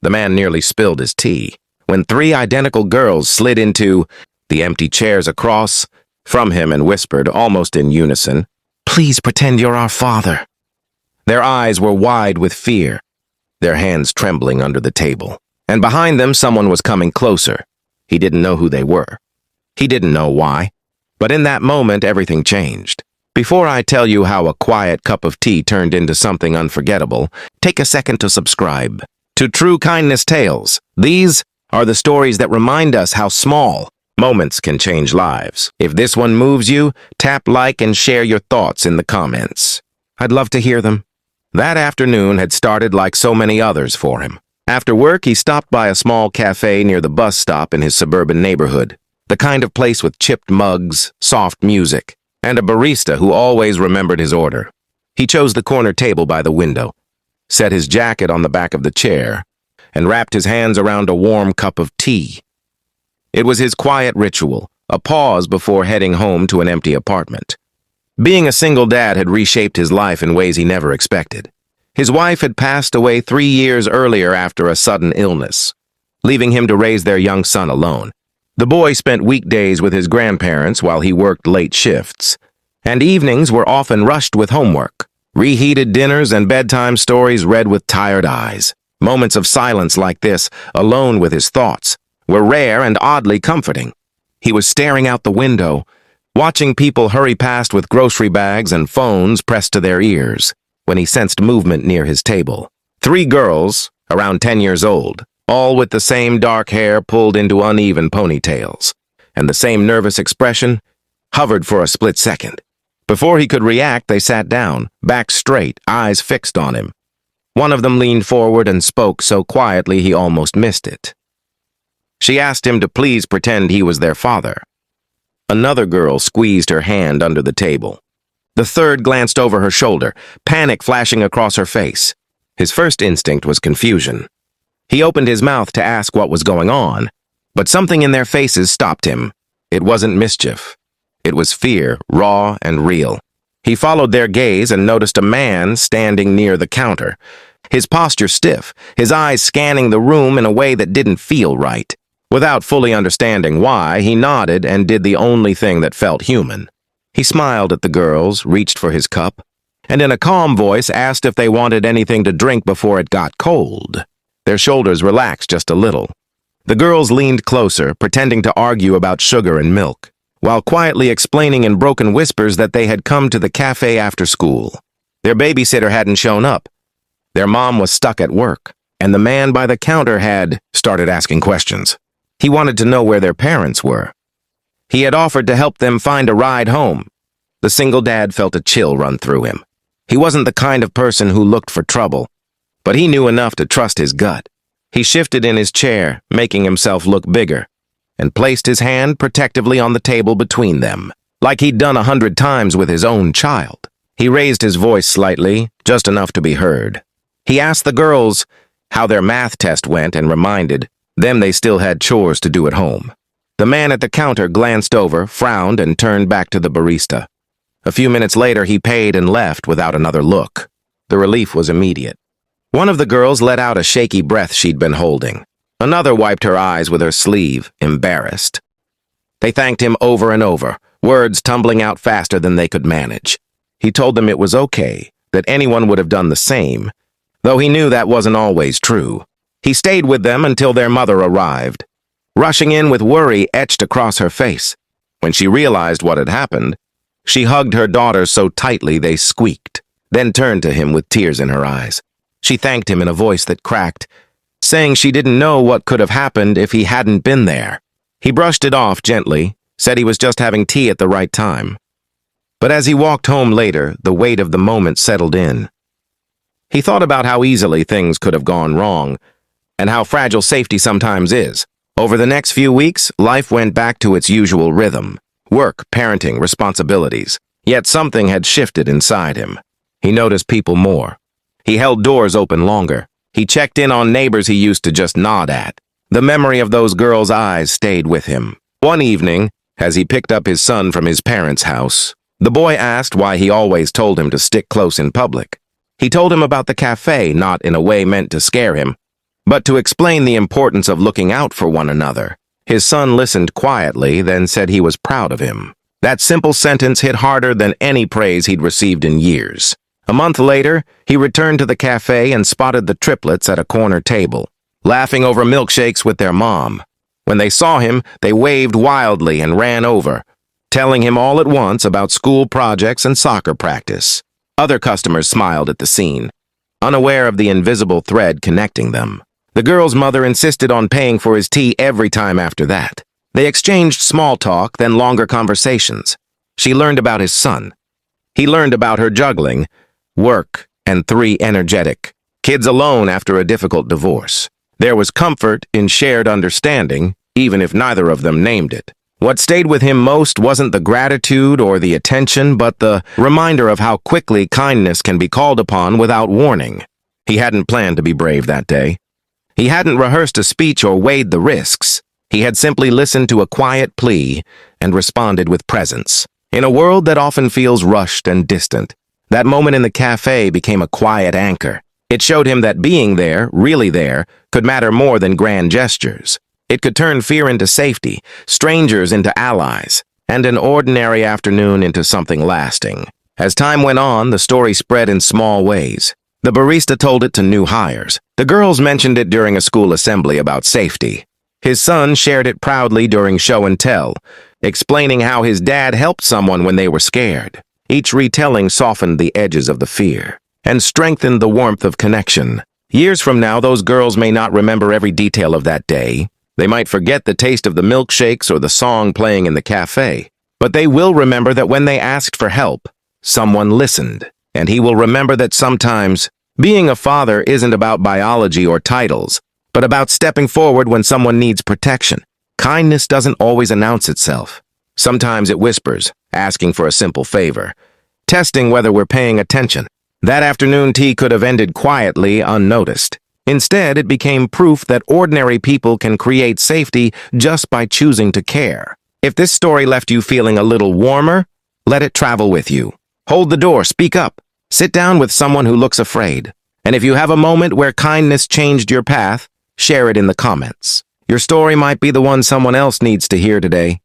The man nearly spilled his tea when three identical girls slid into the empty chairs across from him and whispered, almost in unison, "Please pretend you're our father." Their eyes were wide with fear, their hands trembling under the table. And behind them, someone was coming closer. He didn't know who they were. He didn't know why. But in that moment, everything changed. Before I tell you how a quiet cup of tea turned into something unforgettable, take a second to subscribe to True Kindness Tales. These are the stories that remind us how small moments can change lives. If this one moves you, tap like and share your thoughts in the comments. I'd love to hear them. That afternoon had started like so many others for him. After work, he stopped by a small cafe near the bus stop in his suburban neighborhood, the kind of place with chipped mugs, soft music, and a barista who always remembered his order. He chose the corner table by the window, set his jacket on the back of the chair, and wrapped his hands around a warm cup of tea. It was his quiet ritual, a pause before heading home to an empty apartment. Being a single dad had reshaped his life in ways he never expected. His wife had passed away 3 years earlier after a sudden illness, leaving him to raise their young son alone. The boy spent weekdays with his grandparents while he worked late shifts, and evenings were often rushed with homework, reheated dinners, and bedtime stories read with tired eyes. Moments of silence like this, alone with his thoughts, were rare and oddly comforting. He was staring out the window, watching people hurry past with grocery bags and phones pressed to their ears, when he sensed movement near his table. 3 girls, around 10 years old, all with the same dark hair pulled into uneven ponytails, and the same nervous expression, hovered for a split second. Before he could react, they sat down, back straight, eyes fixed on him. One of them leaned forward and spoke so quietly he almost missed it. She asked him to please pretend he was their father. Another girl squeezed her hand under the table. The third glanced over her shoulder, panic flashing across her face. His first instinct was confusion. He opened his mouth to ask what was going on, but something in their faces stopped him. It wasn't mischief. It was fear, raw and real. He followed their gaze and noticed a man standing near the counter, his posture stiff, his eyes scanning the room in a way that didn't feel right. Without fully understanding why, he nodded and did the only thing that felt human. He smiled at the girls, reached for his cup, and in a calm voice asked if they wanted anything to drink before it got cold. Their shoulders relaxed just a little. The girls leaned closer, pretending to argue about sugar and milk, while quietly explaining in broken whispers that they had come to the cafe after school. Their babysitter hadn't shown up. Their mom was stuck at work, and the man by the counter had started asking questions. He wanted to know where their parents were. He had offered to help them find a ride home. The single dad felt a chill run through him. He wasn't the kind of person who looked for trouble, but he knew enough to trust his gut. He shifted in his chair, making himself look bigger, and placed his hand protectively on the table between them, like he'd done 100 times with his own child. He raised his voice slightly, just enough to be heard. He asked the girls how their math test went and reminded them they still had chores to do at home. The man at the counter glanced over, frowned, and turned back to the barista. A few minutes later, he paid and left without another look. The relief was immediate. One of the girls let out a shaky breath she'd been holding. Another wiped her eyes with her sleeve, embarrassed. They thanked him over and over, words tumbling out faster than they could manage. He told them it was okay, that anyone would have done the same, though he knew that wasn't always true. He stayed with them until their mother arrived, rushing in with worry etched across her face. When she realized what had happened, she hugged her daughter so tightly they squeaked, then turned to him with tears in her eyes. She thanked him in a voice that cracked, saying she didn't know what could have happened if he hadn't been there. He brushed it off gently, said he was just having tea at the right time. But as he walked home later, the weight of the moment settled in. He thought about how easily things could have gone wrong, and how fragile safety sometimes is. Over the next few weeks, life went back to its usual rhythm. Work, parenting, responsibilities. Yet something had shifted inside him. He noticed people more. He held doors open longer. He checked in on neighbors he used to just nod at. The memory of those girls' eyes stayed with him. One evening, as he picked up his son from his parents' house, the boy asked why he always told him to stick close in public. He told him about the cafe, not in a way meant to scare him, but to explain the importance of looking out for one another. His son listened quietly, then said he was proud of him. That simple sentence hit harder than any praise he'd received in years. A month later, he returned to the cafe and spotted the triplets at a corner table, laughing over milkshakes with their mom. When they saw him, they waved wildly and ran over, telling him all at once about school projects and soccer practice. Other customers smiled at the scene, unaware of the invisible thread connecting them. The girl's mother insisted on paying for his tea every time after that. They exchanged small talk, then longer conversations. She learned about his son. He learned about her juggling, work, and 3 energetic kids alone after a difficult divorce. There was comfort in shared understanding, even if neither of them named it. What stayed with him most wasn't the gratitude or the attention, but the reminder of how quickly kindness can be called upon without warning. He hadn't planned to be brave that day. He hadn't rehearsed a speech or weighed the risks. He had simply listened to a quiet plea and responded with presence. In a world that often feels rushed and distant, that moment in the cafe became a quiet anchor. It showed him that being there, really there, could matter more than grand gestures. It could turn fear into safety, strangers into allies, and an ordinary afternoon into something lasting. As time went on, the story spread in small ways. The barista told it to new hires. The girls mentioned it during a school assembly about safety. His son shared it proudly during show and tell, explaining how his dad helped someone when they were scared. Each retelling softened the edges of the fear and strengthened the warmth of connection. Years from now, those girls may not remember every detail of that day. They might forget the taste of the milkshakes or the song playing in the cafe. But they will remember that when they asked for help, someone listened. And he will remember that sometimes being a father isn't about biology or titles, but about stepping forward when someone needs protection. Kindness doesn't always announce itself. Sometimes it whispers, asking for a simple favor, testing whether we're paying attention. That afternoon tea could have ended quietly, unnoticed. Instead, it became proof that ordinary people can create safety just by choosing to care. If this story left you feeling a little warmer, let it travel with you. Hold the door, speak up. Sit down with someone who looks afraid. And if you have a moment where kindness changed your path, share it in the comments. Your story might be the one someone else needs to hear today.